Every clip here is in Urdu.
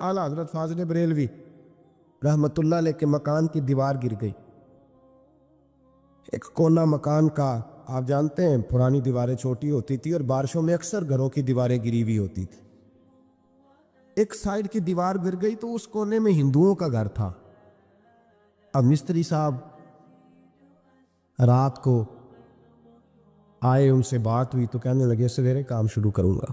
اعلیٰ حضرت فاضل بریلوی رحمۃ اللہ علیہ کے مکان کی دیوار گر گئی. ایک کونا مکان کا، آپ جانتے ہیں پرانی دیواریں چھوٹی ہوتی تھی اور بارشوں میں اکثر گھروں کی دیواریں گری ہوئی ہوتی تھی. ایک سائیڈ کی دیوار گر گئی تو اس کونے میں ہندوؤں کا گھر تھا. اب مستری صاحب رات کو آئے، ان سے بات ہوئی تو کہنے لگے سویرے کام شروع کروں گا.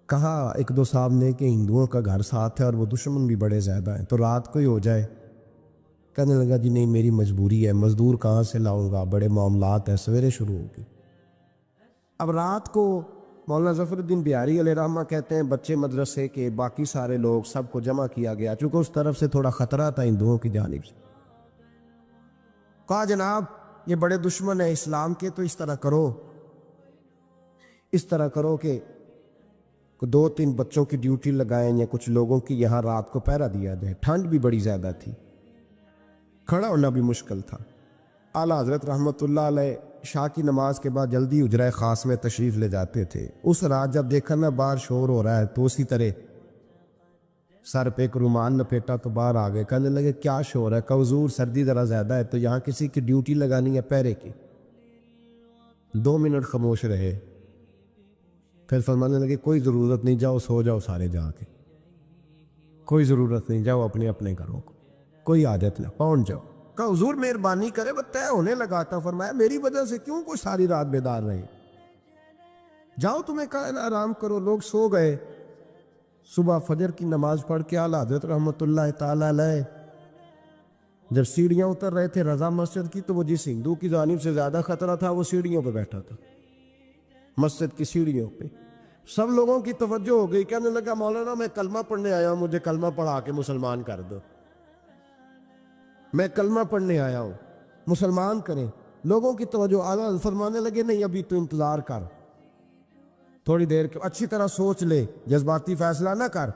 کہا ایک دو صاحب نے کہ ہندوؤں کا گھر ساتھ ہے اور وہ دشمن بھی بڑے زیادہ ہیں، تو رات کو ہی ہو جائے. کہنے لگا جی نہیں، میری مجبوری ہے، مزدور کہاں سے لاؤں گا، بڑے معاملات ہیں، سویرے شروع ہوگی. اب رات کو مولانا ظفر الدین بہاری علیہ رحمہ کہتے ہیں بچے مدرسے کے باقی سارے لوگ سب کو جمع کیا گیا، چونکہ اس طرف سے تھوڑا خطرہ تھا ہندوؤں کی جانب سے. کہا جناب یہ بڑے دشمن ہیں اسلام کے، تو اس طرح کرو کہ 2-3 بچوں کی ڈیوٹی لگائیں یا کچھ لوگوں کی یہاں رات کو پہرا دیا جائے. ٹھنڈ بھی بڑی زیادہ تھی، کھڑا ہونا بھی مشکل تھا. اعلیٰ حضرت رحمۃ اللہ علیہ شاہ کی نماز کے بعد جلدی حجرہ خاص میں تشریف لے جاتے تھے. اس رات جب دیکھا نا باہر شور ہو رہا ہے تو اسی طرح سر پہ ایک رومال لپیٹا تو باہر آ گئے. کہنے لگے کیا شور ہے؟ کہ حضور سردی ذرا زیادہ ہے تو یہاں کسی کی ڈیوٹی لگانی ہے پہرے کی. 2 منٹ خاموش رہے، پھر فرمانے لگے کوئی ضرورت نہیں، جاؤ سو جاؤ سارے جا کے، کوئی ضرورت نہیں، جاؤ اپنے اپنے گھروں کو، کوئی عادت نہ، پہنچ جاؤ. کہا حضور مہربانی کرے، وہ طے ہونے لگا تھا. فرمایا میری وجہ سے کیوں کوئی ساری رات بیدار رہے، جاؤ تمہیں کہا آرام کرو. لوگ سو گئے. صبح فجر کی نماز پڑھ کے اعلیٰ حضرت رحمۃ اللہ تعالی علیہ جب سیڑھیاں اتر رہے تھے رضا مسجد کی، تو وہ جس ہندو کی جانب سے زیادہ خطرہ تھا وہ سیڑھیوں پہ بیٹھا تھا، مسجد کی سیڑھیوں پہ. سب لوگوں کی توجہ ہو گئی. کہنے لگا مولانا میں کلمہ پڑھنے آیا ہوں، مجھے کلمہ پڑھا کے مسلمان کر دو، میں کلمہ پڑھنے آیا ہوں، مسلمان کریں. لوگوں کی توجہ. اعلیٰ فرمانے لگے نہیں ابھی تو انتظار کر، تھوڑی دیر کے اچھی طرح سوچ لے، جذباتی فیصلہ نہ کر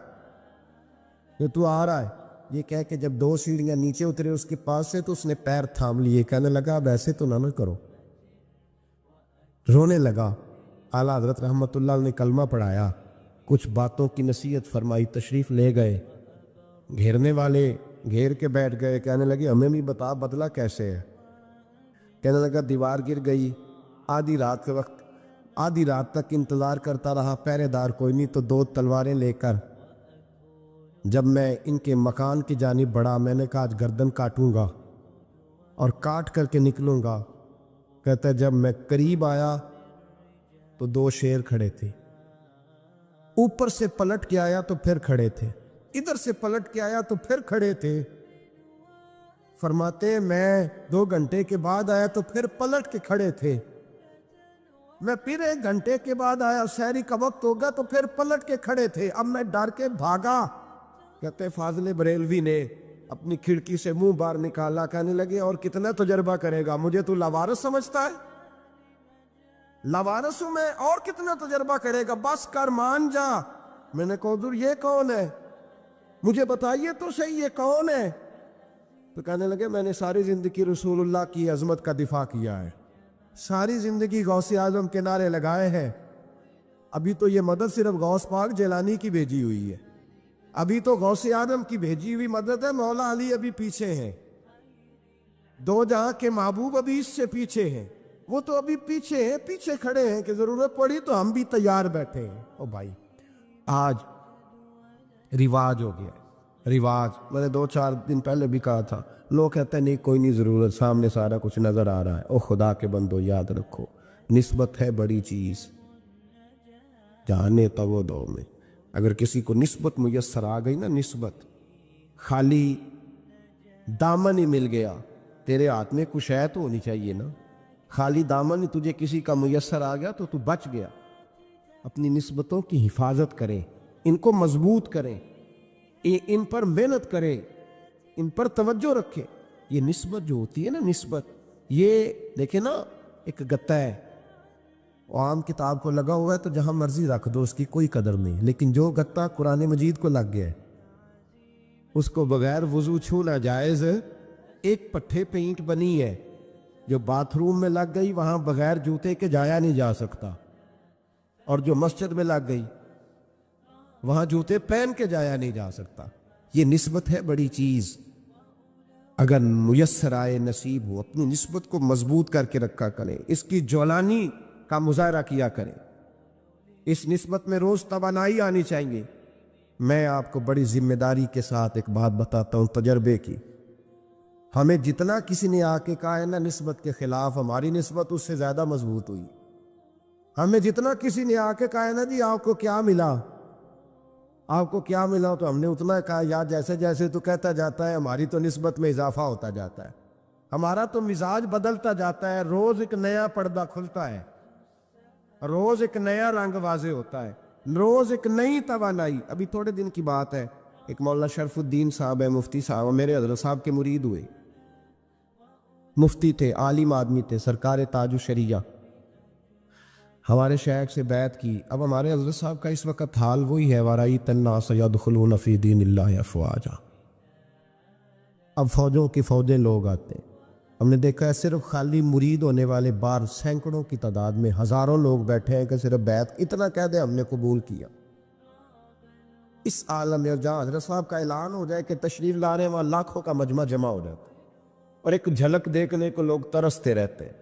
کہ تو آ رہا ہے. یہ کہہ کے جب 2 سیڑھیاں نیچے اترے اس کے پاس سے تو اس نے پیر تھام لیے. کہنے لگا اب ایسے تو نہ کرو، رونے لگا. اعلیٰ حضرت رحمۃ اللہ نے کلمہ پڑھایا، کچھ باتوں کی نصیحت فرمائی، تشریف لے گئے. گھیرنے والے گھیر کے بیٹھ گئے. کہنے لگے ہمیں بھی بتا بدلہ کیسے ہے. کہنے لگا دیوار گر گئی، آدھی رات تک انتظار کرتا رہا، پہرے دار کوئی نہیں، تو 2 تلواریں لے کر جب میں ان کے مکان کی جانب بڑھا، میں نے کہا آج گردن کاٹوں گا اور کاٹ کر کے نکلوں گا. کہتا ہے جب میں قریب آیا تو 2 شیر کھڑے تھے، اوپر سے پلٹ کے آیا تو پھر کھڑے تھے، ادھر سے پلٹ کے آیا تو پھر کھڑے تھے. فرماتے میں 2 گھنٹے کے بعد آیا تو پھر پلٹ کے کھڑے تھے. میں پھر 1 گھنٹے کے بعد آیا، سحری کا وقت ہوگا تو پھر پلٹ کے کھڑے تھے. اب میں ڈر کے بھاگا. کہتے فاضل بریلوی نے اپنی کھڑکی سے منہ باہر نکالا. کہنے لگے اور کتنا تجربہ کرے گا، مجھے تو لاوارث سمجھتا ہے؟ لاوارث ہوں میں، اور کتنا تجربہ کرے گا، بس کر مان جا. میں نے کہا حضور یہ کون ہے، مجھے بتائیے تو صحیح یہ کون ہے. تو کہنے لگے میں نے ساری زندگی رسول اللہ کی عظمت کا دفاع کیا ہے، ساری زندگی غوث اعظم کے نعرے لگائے ہیں. ابھی تو یہ مدد صرف غوث پاک جیلانی کی بھیجی ہوئی ہے، ابھی تو غوث اعظم کی بھیجی ہوئی مدد ہے. مولا علی ابھی پیچھے ہیں، 2 جہاں کے محبوب ابھی اس سے پیچھے ہیں، وہ تو ابھی پیچھے ہیں، پیچھے کھڑے ہیں کہ ضرورت پڑی تو ہم بھی تیار بیٹھے ہیں. او بھائی آج رواج ہو گیا ہے، رواج. میں نے 2-4 دن پہلے بھی کہا تھا، لوگ کہتے ہیں نہیں کوئی نہیں ضرورت، سامنے سارا کچھ نظر آ رہا ہے. او خدا کے بندو یاد رکھو، نسبت ہے بڑی چیز. جانے تو وہ دو میں اگر کسی کو نسبت میسر آ گئی نا، نسبت، خالی دامن ہی مل گیا، تیرے ہاتھ میں کچھ ہے تو ہونی چاہیے نا. خالی دامن ہی تجھے کسی کا میسر آ گیا تو تو بچ گیا. اپنی نسبتوں کی حفاظت کریں، ان کو مضبوط کریں، ان پر محنت کریں، ان پر توجہ رکھیں. یہ نسبت جو ہوتی ہے نا، نسبت، یہ دیکھیں نا ایک گتا ہے، عام کتاب کو لگا ہوا ہے تو جہاں مرضی رکھ دو، اس کی کوئی قدر نہیں. لیکن جو گتا قرآن مجید کو لگ گیا ہے اس کو بغیر وضو چھونا جائز. ایک پٹھے پہ اینٹ بنی ہے جو باتھ روم میں لگ گئی، وہاں بغیر جوتے کے جایا نہیں جا سکتا، اور جو مسجد میں لگ گئی وہاں جوتے پہن کے جایا نہیں جا سکتا۔ یہ نسبت ہے بڑی چیز، اگر میسر آئے نصیب ہو اپنی نسبت کو مضبوط کر کے رکھا کریں، اس کی جولانی کا مظاہرہ کیا کریں، اس نسبت میں روز توانائی آنی چاہیے۔ میں آپ کو بڑی ذمہ داری کے ساتھ ایک بات بتاتا ہوں تجربے کی، ہمیں جتنا کسی نے آ کے کہا ہے نا نسبت کے خلاف، ہماری نسبت اس سے زیادہ مضبوط ہوئی۔ ہمیں جتنا کسی نے آ کے کہا ہے نا جی آپ کو کیا ملا، آپ کو کیا ملا، تو ہم نے اتنا کہا یا جیسے جیسے تو کہتا جاتا ہے ہماری تو نسبت میں اضافہ ہوتا جاتا ہے، ہمارا تو مزاج بدلتا جاتا ہے، روز ایک نیا پردہ کھلتا ہے، روز ایک نیا رنگ واضح ہوتا ہے، روز ایک نئی توانائی۔ ابھی تھوڑے دن کی بات ہے، ایک مولانا شرف الدین صاحب ہے، مفتی صاحب، میرے حضرت صاحب کے مرید ہوئے، مفتی تھے، عالم آدمی تھے، سرکار تاج الشریعہ، ہمارے شیخ سے بیعت کی۔ اب ہمارے حضرت صاحب کا اس وقت حال وہی ہے، وَرَأَيْتَ النَّاسَ يَدْخُلُونَ فِي دِينِ اللَّهِ أَفْوَاجًا، اب فوجوں کی فوجیں لوگ آتے ہیں۔ ہم نے دیکھا ہے صرف خالی مرید ہونے والے بار سینکڑوں کی تعداد میں ہزاروں لوگ بیٹھے ہیں کہ صرف بیعت اتنا کہہ دے ہم نے قبول کیا۔ اس عالم میں جہاں حضرت صاحب کا اعلان ہو جائے کہ تشریف لا رہے ہیں، وہاں لاکھوں کا مجمع جمع ہو جاتا ہے اور ایک جھلک دیکھنے کو لوگ ترستے رہتے ہیں۔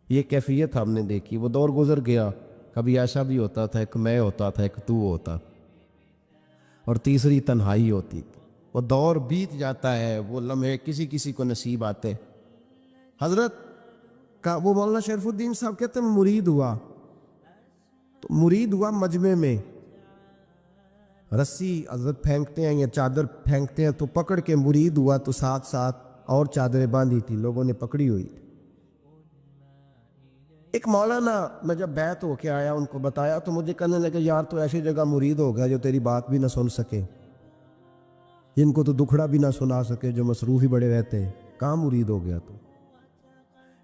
یہ کیفیت ہم نے دیکھی، وہ دور گزر گیا، کبھی ایسا بھی ہوتا تھا ایک میں ہوتا تھا، ایک تو ہوتا، اور تیسری تنہائی ہوتی تھی۔ وہ دور بیت جاتا ہے، وہ لمحے کسی کسی کو نصیب آتے۔ حضرت کا وہ مولانا شرف الدین صاحب کہتے ہیں مرید ہوا، تو مرید ہوا مجمع میں، رسی حضرت پھینکتے ہیں یا چادر پھینکتے ہیں تو پکڑ کے مرید ہوا، تو ساتھ ساتھ اور چادریں باندھی تھی، لوگوں نے پکڑی ہوئی تھی۔ ایک مولانا میں جب بیعت ہو کے آیا ان کو بتایا تو مجھے کہنے لگے یار تو ایسی جگہ مرید ہو گیا جو تیری بات بھی نہ سن سکے، جن کو تو دکھڑا بھی نہ سنا سکے، جو مصروف ہی بڑے رہتے ہیں، کہاں مرید ہو گیا تو؟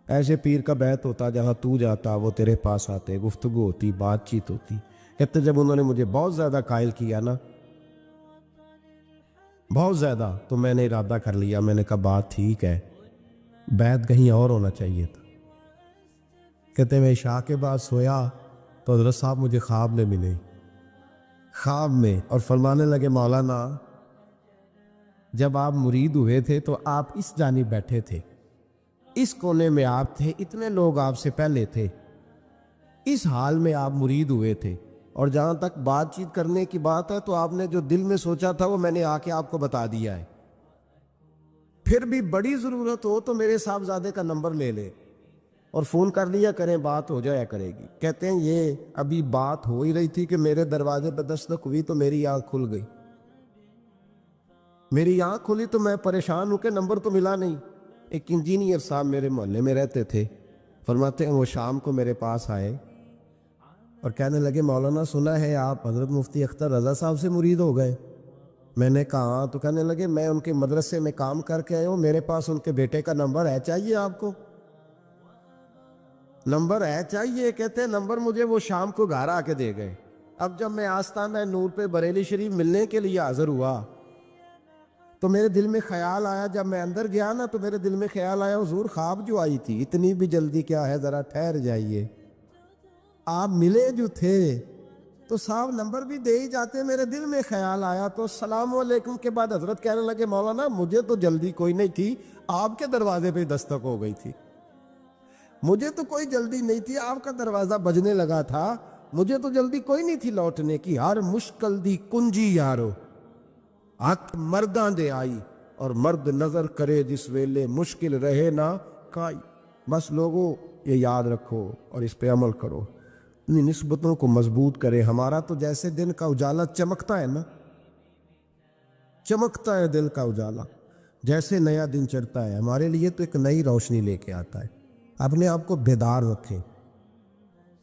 ایسے پیر کا بیعت ہوتا جہاں تو جاتا وہ تیرے پاس آتے، گفتگو ہوتی، بات چیت ہوتی۔ کہتے جب انہوں نے مجھے بہت زیادہ قائل کیا نا، بہت زیادہ، تو میں نے ارادہ کر لیا، میں نے کہا بات ٹھیک ہے، بیعت کہیں اور ہونا چاہیے تھا۔ کہتے میں عشاء کے بعد سویا تو حضرت صاحب مجھے خواب میں ملے، خواب میں، اور فرمانے لگے مولانا جب آپ مرید ہوئے تھے تو آپ اس جانب بیٹھے تھے، اس کونے میں آپ تھے، اتنے لوگ آپ سے پہلے تھے، اس حال میں آپ مرید ہوئے تھے، اور جہاں تک بات چیت کرنے کی بات ہے تو آپ نے جو دل میں سوچا تھا وہ میں نے آ کے آپ کو بتا دیا ہے، پھر بھی بڑی ضرورت ہو تو میرے صاحبزادے کا نمبر لے لے اور فون کر لیا کریں، بات ہو جایا کرے گی۔ کہتے ہیں یہ ابھی بات ہو ہی رہی تھی کہ میرے دروازے پہ دستک ہوئی تو میری آنکھ کھل گئی، میری آنکھ کھلی تو میں پریشان ہوں کہ نمبر تو ملا نہیں۔ ایک انجینئر صاحب میرے محلے میں رہتے تھے، فرماتے ہیں وہ شام کو میرے پاس آئے اور کہنے لگے مولانا سنا ہے آپ حضرت مفتی اختر رضا صاحب سے مرید ہو گئے؟ میں نے کہا ہاں، تو کہنے لگے میں ان کے مدرسے میں کام کر کے آیا ہوں، میرے پاس ان کے بیٹے کا نمبر ہے، چاہیے آپ کو؟ نمبر ہے چاہیے؟ کہتے ہیں نمبر مجھے وہ شام کو گھر آ کے دے گئے۔ اب جب میں آستانہ نور پہ بریلی شریف ملنے کے لیے حاضر ہوا تو میرے دل میں خیال آیا، جب میں اندر گیا نا تو میرے دل میں خیال آیا حضور خواب جو آئی تھی اتنی بھی جلدی کیا ہے، ذرا ٹھہر جائیے، آپ ملے جو تھے تو صاحب نمبر بھی دے ہی جاتے۔ میرے دل میں خیال آیا تو السلام علیکم کے بعد حضرت کہنے لگے مولانا مجھے تو جلدی کوئی نہیں تھی، آپ کے دروازے پہ دستک ہو گئی تھی، مجھے تو کوئی جلدی نہیں تھی، آپ کا دروازہ بجنے لگا تھا، مجھے تو جلدی کوئی نہیں تھی لوٹنے کی، ہر مشکل دی کنجی یارو ہاتھ مرداں دے آئی، اور مرد نظر کرے جس ویلے مشکل رہے نہ کائی۔ بس لوگوں یہ یاد رکھو اور اس پہ عمل کرو، اپنی نسبتوں کو مضبوط کرے۔ ہمارا تو جیسے دن کا اجالا چمکتا ہے نا، چمکتا ہے دل کا اجالا، جیسے نیا دن چڑھتا ہے ہمارے لیے تو ایک نئی روشنی لے کے آتا ہے۔ اپنے آپ کو بیدار رکھیں۔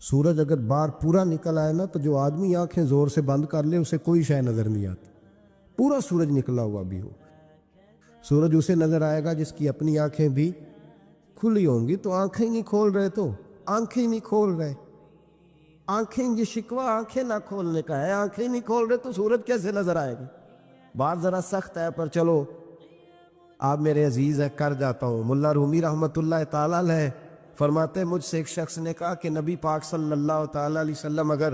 سورج اگر باہر پورا نکل آئے نا تو جو آدمی آنکھیں زور سے بند کر لے اسے کوئی شے نظر نہیں آتی، پورا سورج نکلا ہوا بھی ہو۔ سورج اسے نظر آئے گا جس کی اپنی آنکھیں بھی کھلی ہوں گی، تو آنکھیں نہیں کھول رہے، تو آنکھیں نہیں کھول رہے، آنکھیں یہ شکوہ آنکھیں نہ کھولنے کا ہے، آنکھیں نہیں کھول رہے تو سورج کیسے نظر آئے گی؟ بات ذرا سخت ہے پر چلو آپ میرے عزیز ہے کر جاتا ہوں۔ ملا رومی رحمۃ اللہ تعالیٰ علیہ فرماتے ہیں مجھ سے ایک شخص نے کہا کہ نبی پاک صلی اللہ تعالیٰ علیہ وسلم اگر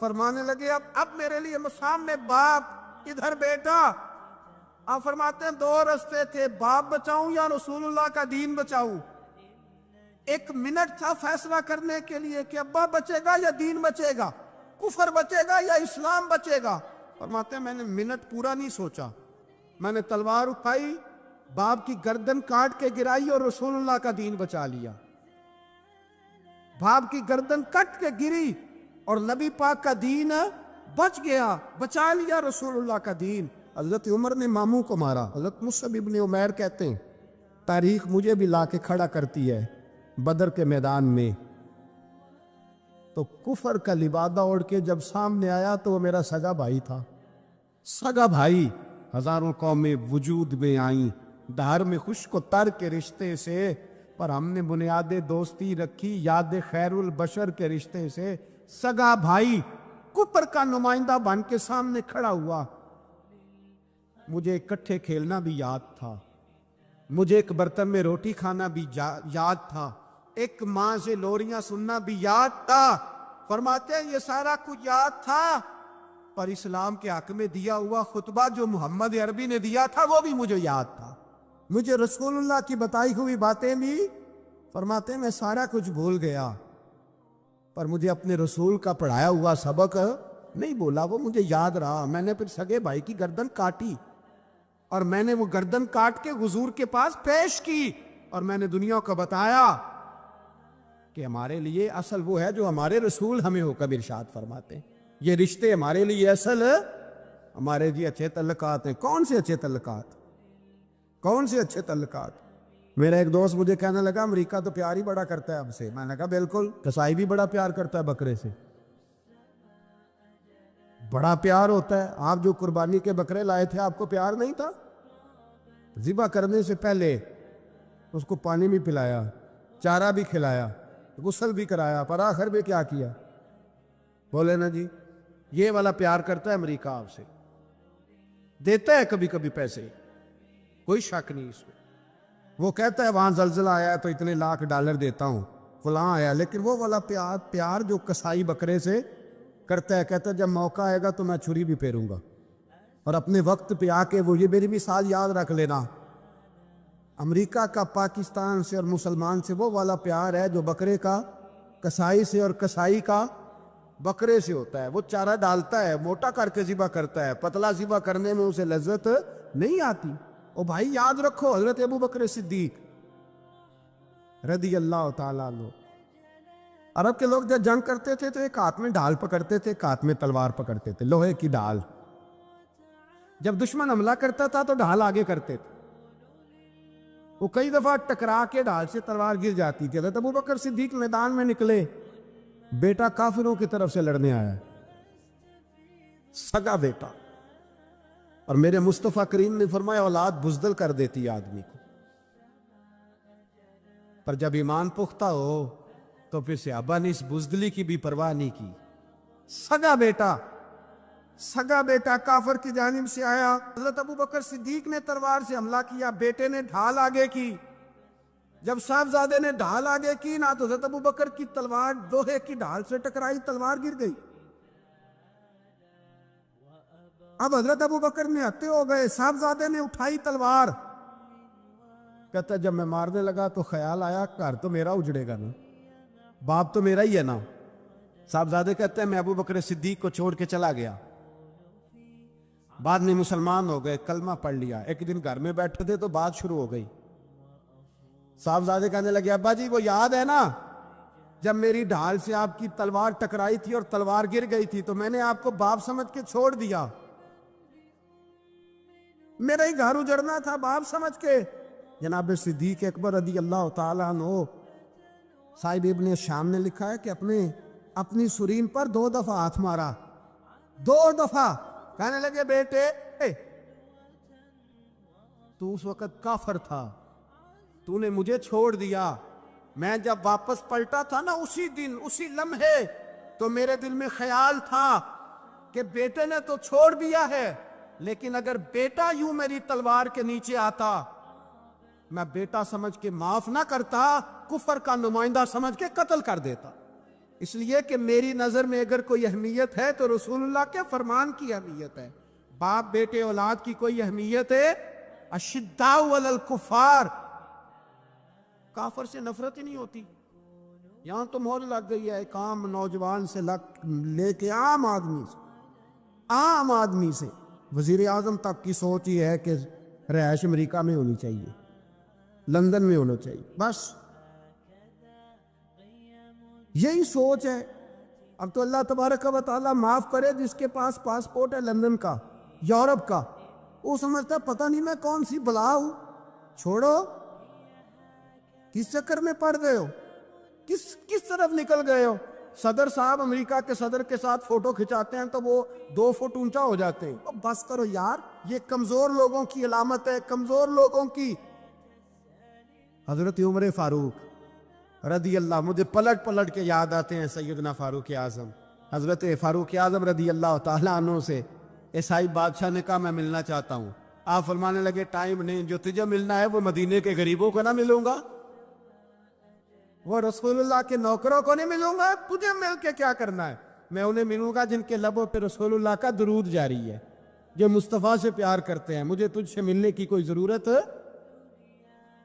فرمانے لگے اب میرے لیے سامنے باپ ادھر بیٹا. آپ فرماتے ہیں دو رستے تھے, باپ بچاؤں یا رسول اللہ کا دین بچاؤں. 1 منٹ تھا فیصلہ کرنے کے لیے کہ ابا بچے گا یا دین بچے گا, کفر بچے گا یا اسلام بچے گا. فرماتے ہیں میں نے منٹ پورا نہیں سوچا, میں نے تلوار اٹھائی, باپ کی گردن کاٹ کے گرائی اور رسول اللہ کا دین بچا لیا. باپ کی گردن کٹ کے گری اور نبی پاک کا دین بچ گیا, بچا لیا رسول اللہ کا دین. حضرت عمر نے ماموں کو مارا. حضرت مصعب ابن عمیر کہتے ہیں تاریخ مجھے بھی لا کے کھڑا کرتی ہے بدر کے میدان میں, تو کفر کا لبادہ اوڑھ کے جب سامنے آیا تو وہ میرا سگا بھائی تھا. سگا بھائی, ہزاروں قومیں وجود میں آئیں دھار میں خشک و تر کے رشتے سے, پر ہم نے بنیاد دوستی رکھی یاد خیر البشر کے رشتے سے. سگا بھائی کفر کا نمائندہ بن کے سامنے کھڑا ہوا. مجھے اکٹھے کھیلنا بھی یاد تھا, مجھے ایک برتن میں روٹی کھانا بھی یاد تھا, ایک ماں سے لوریاں سننا بھی یاد تھا. فرماتے ہیں یہ سارا کچھ یاد تھا, پر اسلام کے حق میں دیا ہوا خطبہ جو محمد عربی نے دیا تھا وہ بھی مجھے یاد تھا. مجھے رسول اللہ کی بتائی ہوئی باتیں بھی, فرماتے ہیں میں سارا کچھ بھول گیا, پر مجھے اپنے رسول کا پڑھایا ہوا سبق نہیں بولا, وہ مجھے یاد رہا. میں نے پھر سگے بھائی کی گردن کاٹی اور میں نے وہ گردن کاٹ کے حضور کے پاس پیش کی, اور میں نے دنیا کو بتایا کہ ہمارے لیے اصل وہ ہے جو ہمارے رسول ہمیں حکم ارشاد فرماتے ہیں. یہ رشتے ہمارے لیے اصل ہمارے جی اچھے تعلقات ہیں. کون سے اچھے تعلقات, کون سے اچھے تعلقات؟ میرا ایک دوست مجھے کہنے لگا امریکہ تو پیار ہی بڑا کرتا ہے ہم سے. میں نے کہا بالکل, کسائی بھی بڑا پیار کرتا ہے بکرے سے, بڑا پیار ہوتا ہے. آپ جو قربانی کے بکرے لائے تھے آپ کو پیار نہیں تھا؟ ذبح کرنے سے پہلے اس کو پانی بھی پلایا, چارہ بھی کھلایا, غسل بھی کرایا, پر آخر میں کیا کیا؟ بولے نا جی, یہ والا پیار کرتا ہے امریکہ آپ سے. دیتا ہے کبھی کبھی پیسے, کوئی شک نہیں اس میں. وہ کہتا ہے وہاں زلزلہ آیا ہے تو اتنے $1,00,000 دیتا ہوں, فلاں آیا, لیکن وہ والا پیار جو کسائی بکرے سے کرتا ہے, کہتا ہے جب موقع آئے گا تو میں چھری بھی پھیروں گا. اور اپنے وقت پہ آ کے وہ یہ میری مثال یاد رکھ لینا, امریکہ کا پاکستان سے اور مسلمان سے وہ والا پیار ہے جو بکرے کا کسائی سے اور کسائی کا بکرے سے ہوتا ہے. وہ چارہ ڈالتا ہے, موٹا کر کے ذبح کرتا ہے, پتلا ذبح کرنے میں اسے لذت نہیں آتی. او بھائی یاد رکھو حضرت ابو بکر صدیق رضی اللہ تعالیٰ عنہ, عرب کے لوگ جب جنگ کرتے تھے تو ایک ہاتھ میں ڈھال پکڑتے تھے, ایک ہاتھ میں تلوار پکڑتے تھے, لوہے کی ڈھال. جب دشمن حملہ کرتا تھا تو ڈھال آگے کرتے تھے. وہ کئی دفعہ ٹکرا کے ڈھال سے تلوار گر جاتی تھی. حضرت ابو بکر صدیق میدان میں نکلے, بیٹا کافروں کی طرف سے لڑنے آیا ہے, سگا بیٹا. اور میرے مصطفیٰ کریم نے فرمایا اولاد بزدل کر دیتی ہے آدمی کو, پر جب ایمان پختہ ہو تو پھر صحابہ نے اس بزدلی کی بھی پرواہ نہیں کی. سگا بیٹا کافر کی جانب سے آیا. حضرت ابو بکر صدیق نے تلوار سے حملہ کیا, بیٹے نے ڈھال آگے کی. جب صاحبزادے نے ڈھال آگے کی نا تو حضرت ابو بکر کی تلوار لوہے کی ڈھال سے ٹکرائی, تلوار گر گئی. اب حضرت ابو بکر نے ہتے ہو گئے, صاحبزادے نے اٹھائی تلوار. کہتا جب میں مارنے لگا تو خیال آیا گھر تو میرا اجڑے گا نا, باپ تو میرا ہی ہے نا. صاحبزادے کہتے ہیں میں ابو بکر صدیق کو چھوڑ کے چلا گیا. بعد میں مسلمان ہو گئے, کلمہ پڑھ لیا. ایک دن گھر میں بیٹھے تھے تو بات شروع ہو گئی. صاحبزادے کہنے لگے ابا جی وہ یاد ہے نا جب میری ڈھال سے آپ کی تلوار ٹکرائی تھی اور تلوار گر گئی تھی تو میں نے آپ کو باپ سمجھ کے چھوڑ دیا, میرا ہی گھر اجڑنا تھا باپ سمجھ کے. جناب صدیق اکبر رضی اللہ تعالیٰ عنہ, صاحب ابن شام نے لکھا ہے کہ اپنی سرین پر 2 دفعہ ہاتھ مارا, 2 دفعہ. کہنے لگے بیٹے تو اس وقت کافر تھا, تو نے مجھے چھوڑ دیا. میں جب واپس پلٹا تھا نا اسی دن اسی لمحے تو میرے دل میں خیال تھا کہ بیٹے نے تو چھوڑ دیا ہے, لیکن اگر بیٹا یوں میری تلوار کے نیچے آتا میں بیٹا سمجھ کے معاف نہ کرتا, کفر کا نمائندہ سمجھ کے قتل کر دیتا. اس لیے کہ میری نظر میں اگر کوئی اہمیت ہے تو رسول اللہ کے فرمان کی اہمیت ہے. باپ بیٹے اولاد کی کوئی اہمیت ہے؟ اشداء علی الکفار، کافر سے نفرت ہی نہیں ہوتی. یہاں تو مہر لگ گئی ہے ایک عام نوجوان سے لے کے عام آدمی سے وزیر اعظم تک کی سوچ یہ ہے کہ رہائش امریکہ میں ہونی چاہیے، لندن میں ہونا چاہیے، بس یہی سوچ ہے. اب تو اللہ تبارک و تعالیٰ معاف کرے جس کے پاس پاسپورٹ ہے لندن کا، یورپ کا، وہ سمجھتا ہے پتہ نہیں میں کون سی بلا ہوں. چھوڑو، کس چکر میں پڑ گئے ہو، کس طرف نکل گئے ہو. صدر صاحب امریکہ کے صدر کے ساتھ فوٹو کھچاتے ہیں تو وہ 2 فٹ اونچا ہو جاتے ہیں. بس کرو یار، یہ کمزور لوگوں کی علامت ہے، کمزور لوگوں کی. حضرت عمر فاروق رضی اللہ، مجھے پلٹ کے یاد آتے ہیں سیدنا فاروق اعظم. حضرت فاروق اعظم رضی اللہ تعالیٰ عنہ سے عیسائی بادشاہ نے کہا میں ملنا چاہتا ہوں. آپ فرمانے لگے ٹائم نہیں، جو تجھے ملنا ہے وہ مدینے کے غریبوں کو نہ ملوں گا، وہ رسول اللہ کے نوکروں کو نہیں ملوں گا، تجھے مل کے کیا کرنا ہے. میں انہیں ملوں گا جن کے لبوں پہ رسول اللہ کا درود جاری ہے، جو مصطفیٰ سے پیار کرتے ہیں. مجھے تجھ سے ملنے کی کوئی ضرورت ہے؟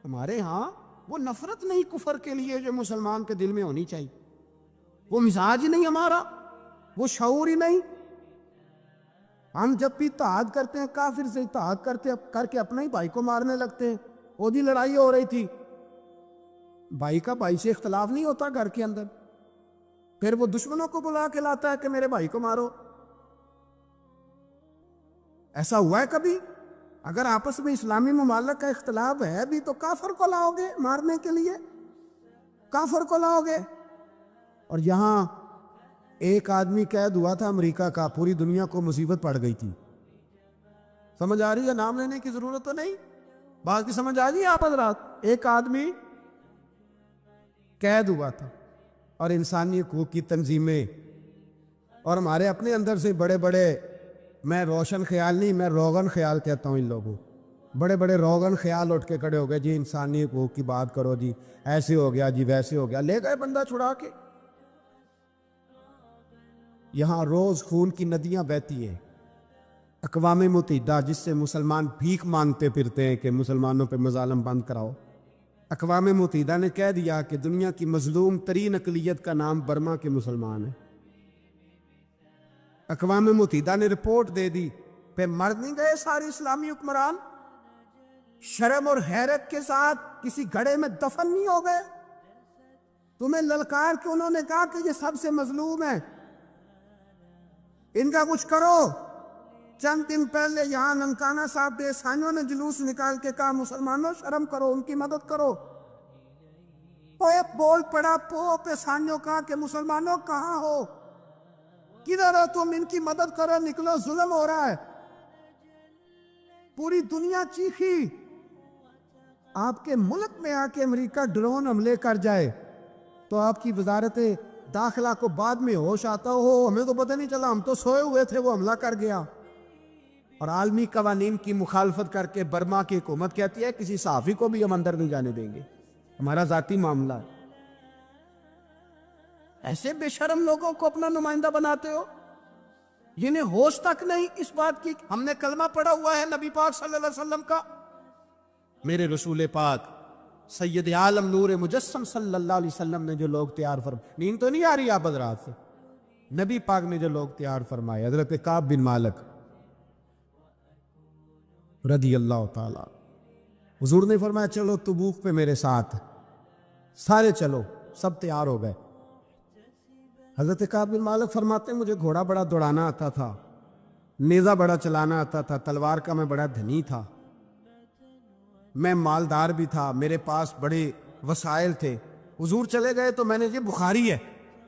ہمارے ہاں وہ نفرت نہیں کفر کے لیے جو مسلمان کے دل میں ہونی چاہیے، وہ مزاج ہی نہیں ہمارا، وہ شعور ہی نہیں. ہم جب بھی اتحاد کرتے ہیں کافر سے اتحاد کر کے اپنا ہی بھائی کو مارنے لگتے ہیں. عہدی لڑائی ہو رہی تھی، بھائی کا بھائی سے اختلاف نہیں ہوتا گھر کے اندر، پھر وہ دشمنوں کو بلا کے لاتا ہے کہ میرے بھائی کو مارو. ایسا ہوا ہے کبھی؟ اگر آپس میں اسلامی ممالک کا اختلاف ہے بھی تو کافر کو لاؤ گے مارنے کے لیے، کافر کو لاؤ گے. اور یہاں ایک آدمی قید ہوا تھا امریکہ کا، پوری دنیا کو مصیبت پڑ گئی تھی. سمجھ آ رہی ہے؟ نام لینے کی ضرورت تو نہیں، بات کی سمجھ آ رہی ہے آپ حضرات؟ ایک آدمی قید ہوا تھا اور انسانی حقوق کی تنظیمیں اور ہمارے اپنے اندر سے بڑے بڑے، میں روشن خیال نہیں، میں روغن خیال کہتا ہوں ان لوگوں، بڑے بڑے روغن خیال اٹھ کے کھڑے ہو گئے، جی انسانی حقوق کی بات کرو، جی ایسے ہو گیا، جی ویسے ہو گیا. لے گئے بندہ چھڑا کے. یہاں روز خون کی ندیاں بہتی ہیں. اقوام متحدہ جس سے مسلمان بھیک مانگتے پھرتے ہیں کہ مسلمانوں پہ مظالم بند کراؤ، اقوام متحدہ نے کہہ دیا کہ دنیا کی مظلوم ترین اقلیت کا نام برما کے مسلمان ہے. اقوام متحدہ نے رپورٹ دے دی، پہ مر نہیں گئے سارے اسلامی حکمران؟ شرم اور حیرت کے ساتھ کسی گھڑے میں دفن نہیں ہو گئے؟ تمہیں للکار کے انہوں نے کہا کہ یہ سب سے مظلوم ہے، ان کا کچھ کرو. چند دن پہلے یہاں ننکانہ صاحب کے عیسائیوں نے جلوس نکال کے کہا مسلمانوں شرم کرو، ان کی مدد کرو. بول پڑا پوپ عیسائیوں کا کہ مسلمانوں کہاں ہو، کدھر ہو تم، ان کی مدد کرو، نکلو، ظلم ہو رہا ہے. پوری دنیا چیخی. آپ کے ملک میں آ کے امریکہ ڈرون حملے کر جائے تو آپ کی وزارت داخلہ کو بعد میں ہوش آتا ہو، ہمیں تو پتہ نہیں چلا، ہم تو سوئے ہوئے تھے، وہ حملہ کر گیا. اور عالمی قوانین کی مخالفت کر کے برما کی حکومت کہتی ہے کسی صحافی کو بھی ہم اندر نہیں جانے دیں گے، ہمارا ذاتی معاملہ ہے. ایسے بے شرم لوگوں کو اپنا نمائندہ بناتے ہو، جنہیں ہوش تک نہیں اس بات کی. ہم نے کلمہ پڑھا ہوا ہے نبی پاک صلی اللہ علیہ وسلم کا، میرے رسول پاک سید عالم نور مجسم صلی اللہ علیہ وسلم نے جو لوگ تیار فرمائے. نیند تو نہیں آ رہی آپ حضرات سے؟ نبی پاک نے جو لوگ تیار فرمائے، حضرت کعب بن مالک رضی اللہ تعالیٰ، حضور نے فرمایا چلو تبوک پہ میرے ساتھ، سارے چلو، سب تیار ہو گئے. حضرت کعب بن مالک فرماتے ہیں مجھے گھوڑا بڑا دوڑانا آتا تھا، نیزہ بڑا چلانا آتا تھا، تلوار کا میں بڑا دھنی تھا، میں مالدار بھی تھا، میرے پاس بڑے وسائل تھے. حضور چلے گئے تو میں نے، یہ بخاری ہے،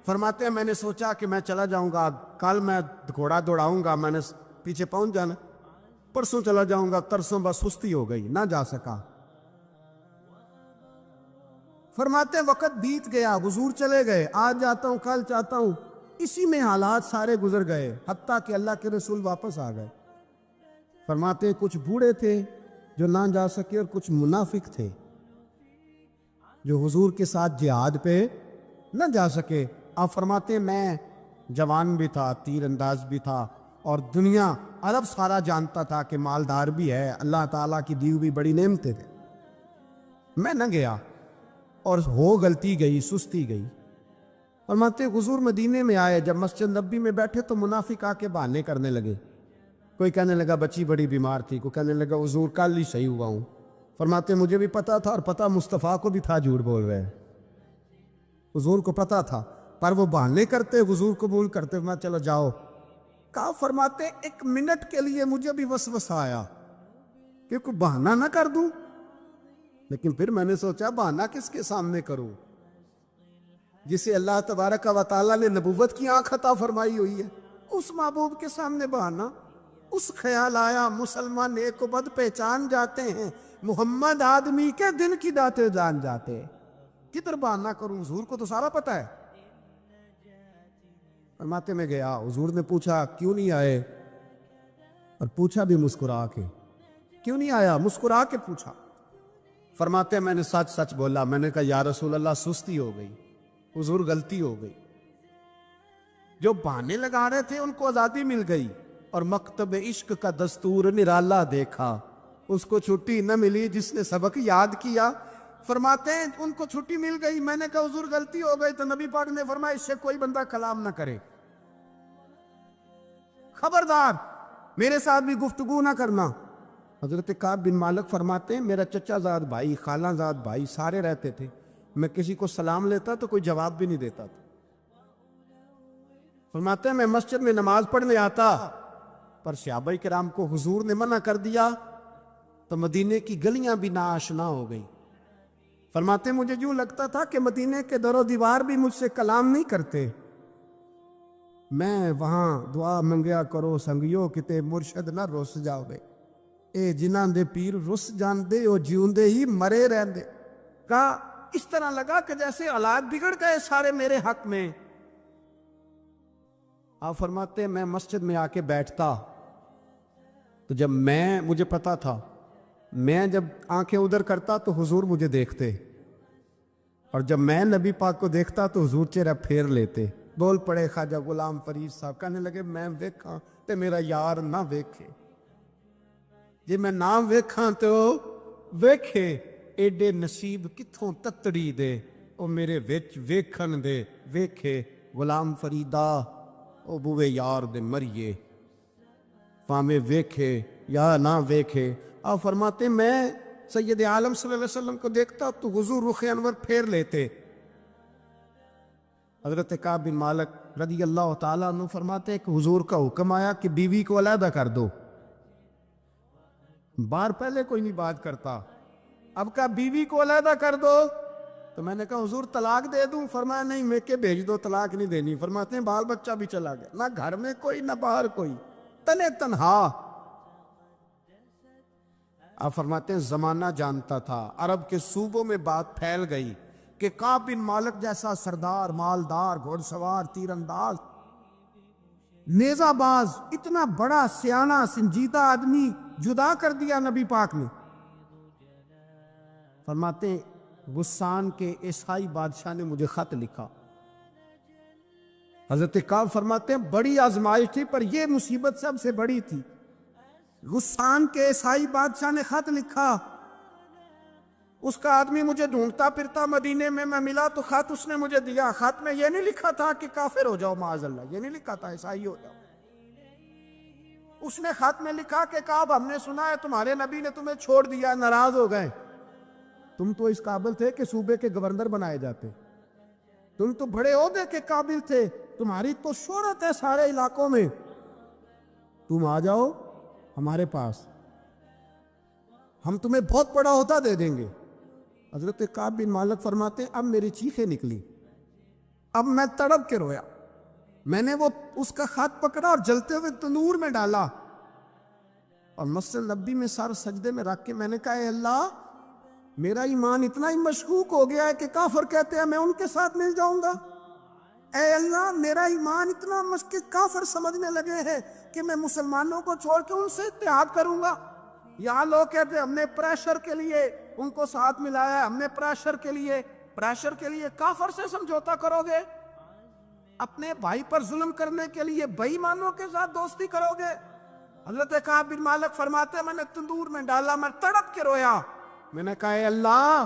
فرماتے ہیں میں نے سوچا کہ میں چلا جاؤں گا، کل میں گھوڑا دوڑاؤں گا، میں نے پیچھے پہنچ جانا، پرسوں چلا جاؤں گا، ترسوں بس سستی ہو گئی، نہ جا سکا. فرماتے ہیں وقت بیت گیا، حضور چلے گئے، آج جاتا ہوں کل چاہتا ہوں، اسی میں حالات سارے گزر گئے، حتیٰ کہ اللہ کے رسول واپس آ گئے. فرماتے ہیں کچھ بوڑھے تھے جو نہ جا سکے اور کچھ منافق تھے جو حضور کے ساتھ جہاد پہ نہ جا سکے. آپ فرماتے ہیں میں جوان بھی تھا، تیر انداز بھی تھا، اور دنیا عرب سارا جانتا تھا کہ مالدار بھی ہے، اللہ تعالیٰ کی دی ہوئی بڑی نعمتیں تھے۔ میں نہ گیا اور غلطی گئی، سستی گئی۔ فرماتے حضور مدینے میں آئے، جب مسجد نبی میں بیٹھے تو منافق آ کے بہانے کرنے لگے۔ کوئی کہنے لگا بچی بڑی بیمار تھی، کوئی کہنے لگا حضور کل ہی صحیح ہوا ہوں۔ فرماتے مجھے بھی پتا تھا اور پتا مصطفیٰ کو بھی تھا جھوٹ بول رہے ہیں، حضور کو پتا تھا، پر وہ بہانے کرتے، حضور قبول کرتے۔ میں چلو جاؤ کہا۔ فرماتے ایک منٹ کے لیے مجھے بھی وسوسہ آیا کہ کوئی بہانہ نہ کر دوں، لیکن پھر میں نے سوچا بہانہ کس کے سامنے کروں؟ جسے اللہ تبارک و تعالیٰ نے نبوت کی آنکھ عطا فرمائی ہوئی ہے، اس محبوب کے سامنے بہانہ۔ اس خیال آیا مسلمان نیک و بد پہچان جاتے ہیں، محمد آدمی کے دل کی باتیں جان جاتے، کدھر بہانہ کروں؟ حضور کو تو سارا پتا ہے۔ فرماتے میں گیا، حضور نے پوچھا کیوں نہیں آئے، اور پوچھا بھی مسکرا کے، کیوں نہیں آیا؟ مسکرا کے پوچھا۔ فرماتے میں نے سچ سچ بولا، میں نے کہا یا رسول اللہ سستی ہو گئی، حضور غلطی ہو گئی۔ جو بہانے لگا رہے تھے ان کو آزادی مل گئی، اور مکتب عشق کا دستور نرالا دیکھا، اس کو چھٹی نہ ملی جس نے سبق یاد کیا۔ فرماتے ہیں ان کو چھٹی مل گئی، میں نے کہا حضور غلطی ہو گئی، تو نبی پاک نے فرمایا اس سے کوئی بندہ کلام نہ کرے، خبردار میرے ساتھ بھی گفتگو نہ کرنا۔ حضرت کعب بن مالک فرماتے ہیں میرا چچا زاد بھائی، خالہ زاد بھائی سارے رہتے تھے، میں کسی کو سلام لیتا تو کوئی جواب بھی نہیں دیتا تھا۔ فرماتے ہیں میں مسجد میں نماز پڑھنے آتا، پر صحابہ کرام کو حضور نے منع کر دیا تو مدینے کی گلیاں بھی ناآشنا ہو گئیں۔ فرماتے ہیں مجھے یوں لگتا تھا کہ مدینے کے در و دیوار بھی مجھ سے کلام نہیں کرتے۔ میں وہاں دعا منگیا کرو سنگیو کتے مرشد نہ رس جاؤ گے، اے جنہاں دے پیر رس جاندے او جیوندے ہی مرے رہندے۔ کہا اس طرح لگا کہ جیسے حالات بگڑ گئے سارے میرے حق میں۔ آپ فرماتے ہیں میں مسجد میں آ کے بیٹھتا تو جب مجھے پتا تھا، میں جب آنکھیں ادھر کرتا تو حضور مجھے دیکھتے، اور جب میں نبی پاک کو دیکھتا تو حضور چہرہ پھیر لیتے۔ بول پڑے خواجہ غلام فرید صاحب، کہنے لگے میں ویکھاں تے میرا یار نہ ویکھے، جی میں نہ ویکھاں تو ویکھے، ایڈے نصیب کتھوں تتڑی دے، او میرے وچ ویکھن دے، ویکھے غلام فریدا او بوے یار دے مریے، فامے ویکھے یا نہ ویکھے۔ آپ فرماتے میں سید عالم صلی اللہ علیہ وسلم کو دیکھتا تو حضور رخ انور پھیر لیتے۔ حضرت کعب بن مالک رضی اللہ تعالیٰ عنہ فرماتے ہیں کہ حضور کا حکم آیا کہ بیوی کو علیحدہ کر دو۔ بار پہلے کوئی نہیں بات کرتا، اب کہا بیوی کو علیحدہ کر دو، تو میں نے کہا حضور طلاق دے دوں؟ فرمایا نہیں میکے بھیج دو، طلاق نہیں دینی۔ فرماتے ہیں بال بچہ بھی چلا گیا، نہ گھر میں کوئی نہ باہر کوئی، تنے تنہا۔ آپ فرماتے ہیں زمانہ جانتا تھا، عرب کے صوبوں میں بات پھیل گئی کہ کعب بن مالک جیسا سردار، مالدار، گھوڑ سوار، تیر انداز، نیزہ باز، اتنا بڑا سیانہ سنجیدہ آدمی جدا کر دیا نبی پاک نے۔ فرماتے ہیں غسان کے عیسائی بادشاہ نے مجھے خط لکھا۔ حضرت کعب فرماتے ہیں بڑی آزمائش تھی، پر یہ مصیبت سب سے بڑی تھی۔ غسان کے عیسائی بادشاہ نے خط لکھا، اس کا آدمی مجھے ڈھونڈتا پھرتا مدینے میں، میں ملا تو خط اس نے مجھے دیا۔ خط میں یہ نہیں لکھا تھا کہ کافر ہو جاؤ معاذ اللہ، یہ نہیں لکھا تھا عیسائی ہو جاؤ۔ اس نے خط میں لکھا کہ کعب ہم نے سنا ہے تمہارے نبی نے تمہیں چھوڑ دیا، ناراض ہو گئے، تم تو اس قابل تھے کہ صوبے کے گورنر بنائے جاتے، تم تو بڑے عہدے کے قابل تھے، تمہاری تو شہرت ہے سارے علاقوں میں، تم آ جاؤ ہمارے پاس، ہم تمہیں بہت بڑا عہدہ دے دیں گے۔ حضرت کعب بن مالک فرماتے ہیں اب میری چیخیں نکلی، اب میں تڑپ کے رویا۔ میں نے وہ اس کا خط پکڑا اور جلتے ہوئے تنور میں ڈالا، اور مسجد نبی میں سر سجدے میں رکھ کے میں نے کہا اے اللہ میرا ایمان اتنا ہی مشکوک ہو گیا ہے کہ کافر کہتے ہیں میں ان کے ساتھ مل جاؤں گا۔ اے اللہ میرا ایمان اتنا مشکوک، کافر سمجھنے لگے ہیں کہ میں مسلمانوں کو چھوڑ کے ان سے اتحاد کروں گا۔ یہاں لوگ کہتے ہیں ہم نے پریشر کے لیے ان کو ساتھ ملایا ہے، ہم نے پریشر کے لیے کافر سے سمجھوتا کرو گے؟ اپنے بھائی پر ظلم کرنے کے لیے بے ایمانوں کے ساتھ دوستی کرو گے؟ حضرت کعب بن مالک فرماتے ہیں میں نے تندور میں ڈالا، میں تڑپ کے رویا، میں نے کہا اے اللہ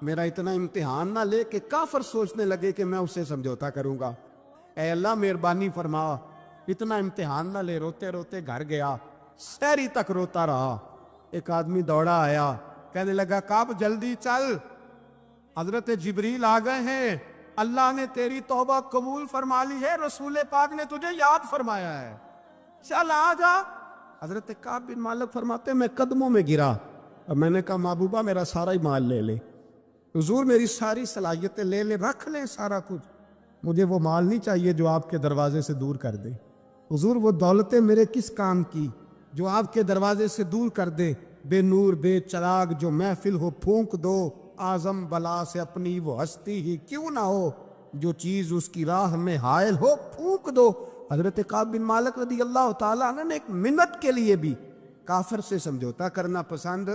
میرا اتنا امتحان نہ لے کہ کافر سوچنے لگے کہ میں اسے سمجھوتا کروں گا، اے اللہ مہربانی فرما، اتنا امتحان نہ لے۔ روتے روتے گھر گیا، سحری تک روتا رہا۔ ایک آدمی دوڑا آیا، کہنے لگا کعب جلدی چل، حضرت جبریل آ گئے ہیں، اللہ نے تیری توبہ قبول فرما لی ہے، رسول پاک نے تجھے یاد فرمایا ہے، چل آ جا۔ حضرت کعب بن مالک فرماتے ہیں میں قدموں میں گرا اور میں نے کہا محبوبہ میرا سارا ہی مال لے لے، حضور میری ساری صلاحیتیں لے لے، رکھ لیں سارا کچھ، مجھے وہ مال نہیں چاہیے جو آپ کے دروازے سے دور کر دے، حضور وہ دولتیں میرے کس کام کی جو آپ کے دروازے سے دور کر دے، بے نور بے چراغ جو محفل ہو پھونک دو، اعظم بلا سے اپنی وہ ہستی ہی کیوں نہ ہو، جو چیز اس کی راہ میں حائل ہو پھونک دو۔ حضرت کعب بن مالک رضی اللہ تعالیٰ عنہ نے ایک منٹ کے لیے بھی کافر سے سمجھوتا کرنا پسند